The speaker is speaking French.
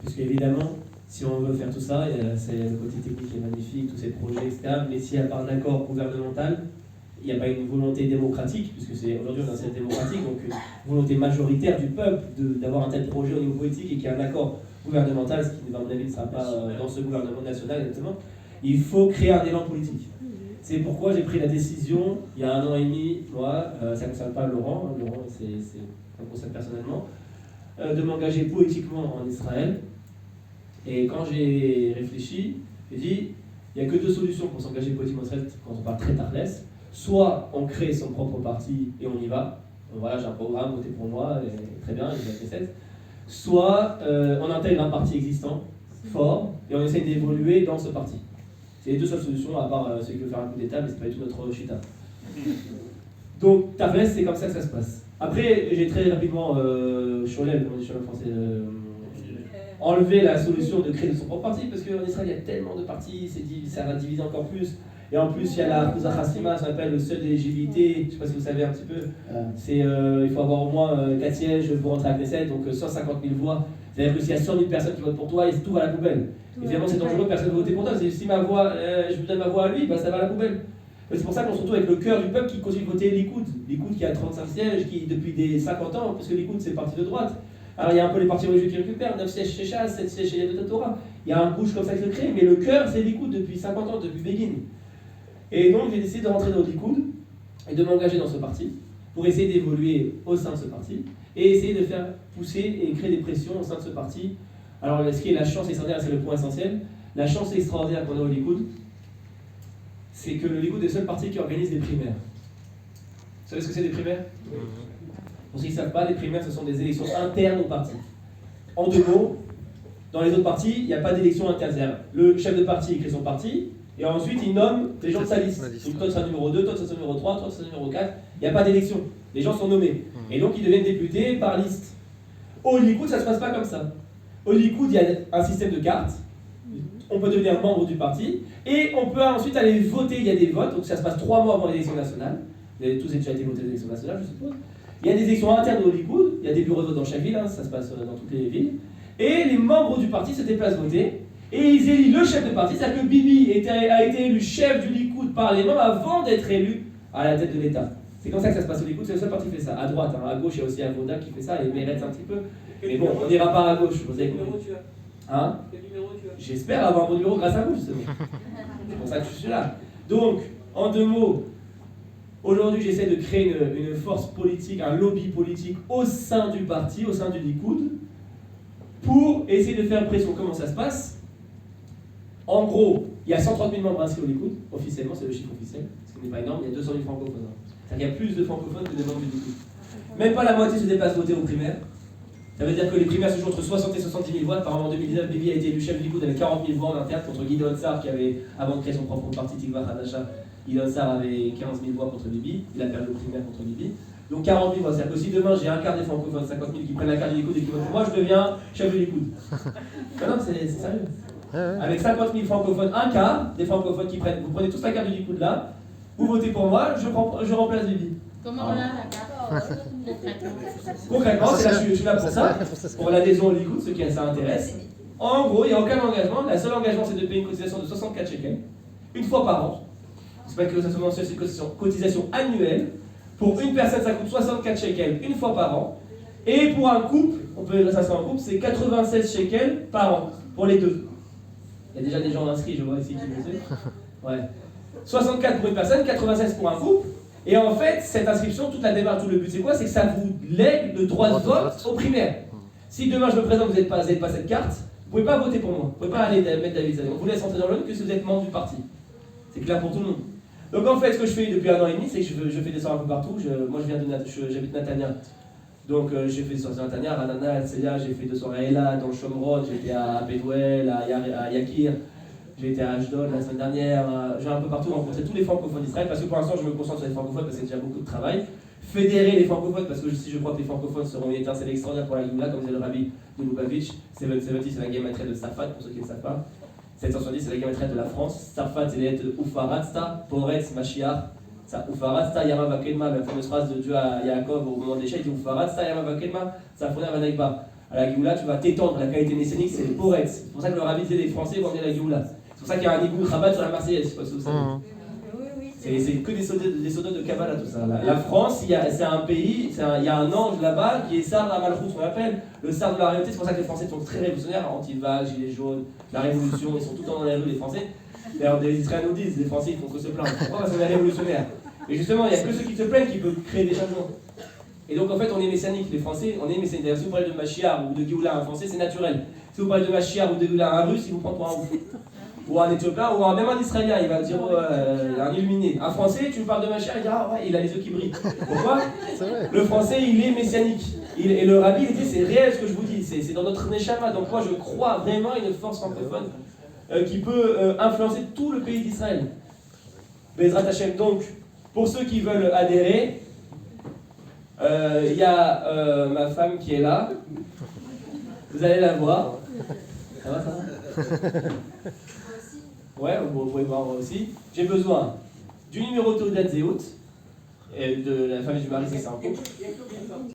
Puisque évidemment, si on veut faire tout ça, c'est le côté technique est magnifique, tous ces projets, etc. Mais s'il n'y a pas un accord gouvernemental, il n'y a pas une volonté démocratique, puisque aujourd'hui on a un système démocratique, donc une volonté majoritaire du peuple d'avoir un tel projet au niveau politique et qu'il y ait un accord gouvernemental, ce qui, à mon avis, ne sera pas dans ce gouvernement national exactement. Il faut créer un élan politique. C'est pourquoi j'ai pris la décision, il y a 1 an et demi, moi, ça ne concerne pas Laurent, Laurent ça me concerne personnellement, de m'engager politiquement en Israël. Et quand j'ai réfléchi, j'ai dit, il n'y a que 2 solutions pour s'engager politiquement en Israël quand on parle très tardless. Soit on crée son propre parti et on y va. Voilà, j'ai un programme, votez pour moi, et très bien, j'ai fait 7. Soit on intègre un parti existant, fort, et on essaie d'évoluer dans ce parti. C'est les 2 seules solutions, à part ceux qui veulent faire un coup d'état, mais c'est pas du tout notre chita. Donc, tardless, c'est comme ça que ça se passe. Après, j'ai très rapidement, Cholel, comme on dit Cholel en français, enlevé la solution de créer son propre parti, parce qu'en Israël, il y a tellement de partis, ça va diviser encore plus. Et en plus, il y a la Kouza Hassima, ça s'appelle le seuil d'éligibilité, je ne sais pas si vous savez un petit peu. C'est, il faut avoir au moins 4 sièges pour rentrer à Knesset, donc 150 000 voix. C'est-à-dire que s'il y a 100 000 personnes qui votent pour toi, tout va à la poubelle. Évidemment, c'est dangereux, personne ne va voter pour toi. Si ma voix, je vous donne ma voix à lui, bah, ça va à la poubelle. C'est pour ça qu'on se retrouve avec le cœur du peuple qui continue de voter Likoud. Likoud qui a 35 sièges, qui depuis des 50 ans, parce que Likoud c'est le parti de droite. Alors il y a un peu les partis religieux qui récupèrent, 9 sièges chez Shas, 7 sièges chez Yadot Torah. Il y a un bouge comme ça qui se crée, mais le cœur c'est Likoud depuis 50 ans, depuis Begin. Et donc j'ai décidé de rentrer dans le Likoud et de m'engager dans ce parti pour essayer d'évoluer au sein de ce parti et essayer de faire pousser et créer des pressions au sein de ce parti. Alors ce qui est la chance extraordinaire, c'est le point essentiel, la chance extraordinaire qu'on a au Likoud, c'est que le Likoud est le seul parti qui organise des primaires. Vous savez ce que c'est des primaires? Pour ceux qui ne savent pas, les primaires ce sont des élections internes au parti. En 2 mots, dans les autres partis, il n'y a pas d'élection interne. Le chef de parti crée son parti, et ensuite il nomme les gens de sa liste. Donc toi tu seras numéro 2, toi tu seras numéro 3, toi tu seras numéro 4. Il n'y a pas d'élection. Les gens sont nommés. Et donc ils deviennent députés par liste. Au Likoud, ça ne se passe pas comme ça. Au Likoud, il y a un système de cartes. On peut devenir membre du parti. Et on peut ensuite aller voter. Il y a des votes. Donc ça se passe 3 mois avant l'élection nationale. Vous avez tous déjà été votés à l'élection nationale, je suppose. Il y a des élections internes au Likoud. Il y a des bureaux de vote dans chaque ville. Ça se passe dans toutes les villes. Et les membres du parti se déplacent voter. Et ils élisent le chef de parti, c'est-à-dire que Bibi a été élu chef du Likoud par les membres avant d'être élu à la tête de l'État. C'est comme ça que ça se passe au Likoud, c'est le seul parti qui fait ça. À droite, à gauche, il y a aussi Avoda qui fait ça, et Meretz un petit peu. Mais bon, on n'ira pas à gauche. Vous avez numéro tu as? Hein? Quel numéro tu as? J'espère avoir un bon numéro grâce à vous, justement. C'est pour ça que je suis là. Donc, en 2 mots, aujourd'hui j'essaie de créer une force politique, un lobby politique au sein du parti, au sein du Likoud, pour essayer de faire pression. Comment ça se passe? En gros, il y a 130 000 membres inscrits au Likoud, officiellement, c'est le chiffre officiel, ce qui n'est pas énorme, il y a 200 000 francophones. C'est-à-dire qu'il y a plus de francophones que de membres du Likoud. Même pas la moitié se dépasse voter aux primaires. Ça veut dire que les primaires se jouent entre 60 et 70 000 voix. Par exemple, en 2019, Bibi a été élu chef du Likoud avec 40 000 voix en interne contre Gideon Sar, qui avait, avant de créer son propre parti Tikva Hadasha, Gideon Sar avait 15 000 voix contre Bibi. Il a perdu aux primaires contre Bibi. Donc 40 000 voix. C'est-à-dire que si demain j'ai un quart des francophones, 50 000 qui prennent la carte du Likoud et qui votent pour moi, je deviens chef du Likoud. Non, c'est sérieux. Avec 50 000 francophones, un quart des francophones qui prennent, vous prenez tous la carte du Likoud là, vous votez pour moi, je remplace Bibi. Comment on a la carte? Concrètement, je suis là pour ça, pour l'adhésion au Likoud, ceux qui ça intéresse. En gros, il n'y a aucun engagement, le seul engagement c'est de payer une cotisation de 64 shekels, une fois par an. C'est pas que cotisation mensuelle, c'est une cotisation annuelle. Pour une personne, ça coûte 64 shekels une fois par an. Et pour un couple, on peut ça c'est un couple, c'est 96 shekels par an, pour les 2. Il y a déjà des gens inscrits, je vois ici qui le savent. Ouais. 64 pour une personne, 96 pour un couple. Et en fait, cette inscription, toute la démarche, tout le but, c'est quoi? C'est que ça vous lègue le droit de vote aux primaires. Si demain je me présente, vous n'avez pas cette carte, vous ne pouvez pas voter pour moi. Vous ne pouvez pas aller mettre David. On vous laisse entrer dans l'ONU que si vous êtes membre du parti. C'est clair pour tout le monde. Donc en fait, ce que je fais depuis 1 an et demi, c'est que je fais des sorties un peu partout. Moi, j'habite Natania. Donc j'ai fait des soirées à Natania, à Ranana, à Tselia, j'ai fait 2 soirées à Ela, dans le Shomrod, j'étais à Bedouel, à Yakir, j'ai été à Ashdod la semaine dernière, j'ai un peu partout rencontré tous les francophones d'Israël, parce que pour l'instant je me concentre sur les francophones parce que c'est déjà beaucoup de travail. Fédérer les francophones, parce que si je crois que les francophones seront une étincelle extraordinaire pour la Géoula, comme disait le rabbi de Lubavitch, 770 c'est la guématrie de Safat, pour ceux qui ne le savent pas. 770 c'est la guématrie de la France, Safat c'est les lettres Ufaratsta, Poretz, Mashiach. Ufaratsta Yama Vakelma, la fameuse phrase de Dieu à Yaakov au moment des chais, il dit Ufaratsta Yama Vakelma, ça fournit un Vanaïba. À la Géoula, tu vas t'étendre. La qualité messianique, c'est les porettes. C'est pour ça que le rabbi disait les Français vont venir à la Géoula. C'est pour ça qu'il y a un égout rabat sur la Marseillaise, je sais pas si vous savez. C'est que des soldats de Kabbalah, tout ça. La France, c'est un pays, il y a un ange là-bas qui est Sar la Malchut, qu'on appelle le Sar de la réalité. C'est pour ça que les Français sont très révolutionnaires, anti-vague, gilets jaunes, la révolution, ils sont tout le temps dans les rues, les Français. D'ailleurs, les Israéliens nous disent, les Français, ils font que se plaindre. Pourquoi? Parce qu'on est révolutionnaires. Et justement, il n'y a que ceux qui se plaignent qui peuvent créer des changements. Et donc, en fait, on est messianique. Les Français, on est messianique. D'ailleurs, si vous parlez de Mashiach ou de Géoula à un Français, c'est naturel. Si vous parlez de Mashiach ou de Géoula à un Russe, il vous prend pour un ouf. Ou un Éthiopien, ou même un Israélien, il va dire un illuminé. Un Français, tu me parles de Mashiach, il dira ah ouais, il a les yeux qui brillent. Pourquoi? Le Français, il est messianique. Et le rabbi, il dit c'est réel ce que je vous dis, c'est dans notre neshama. Donc moi, je crois vraiment à une force francophone qui peut influencer tout le pays d'Israël. Bezrat Hashem. Donc, pour ceux qui veulent adhérer, il y a ma femme qui est là. Vous allez la voir. Ça va, ça va? Ouais, vous pouvez voir moi aussi. J'ai besoin du numéro de Théodat Zéhout, et de la famille du mari, c'est un couple.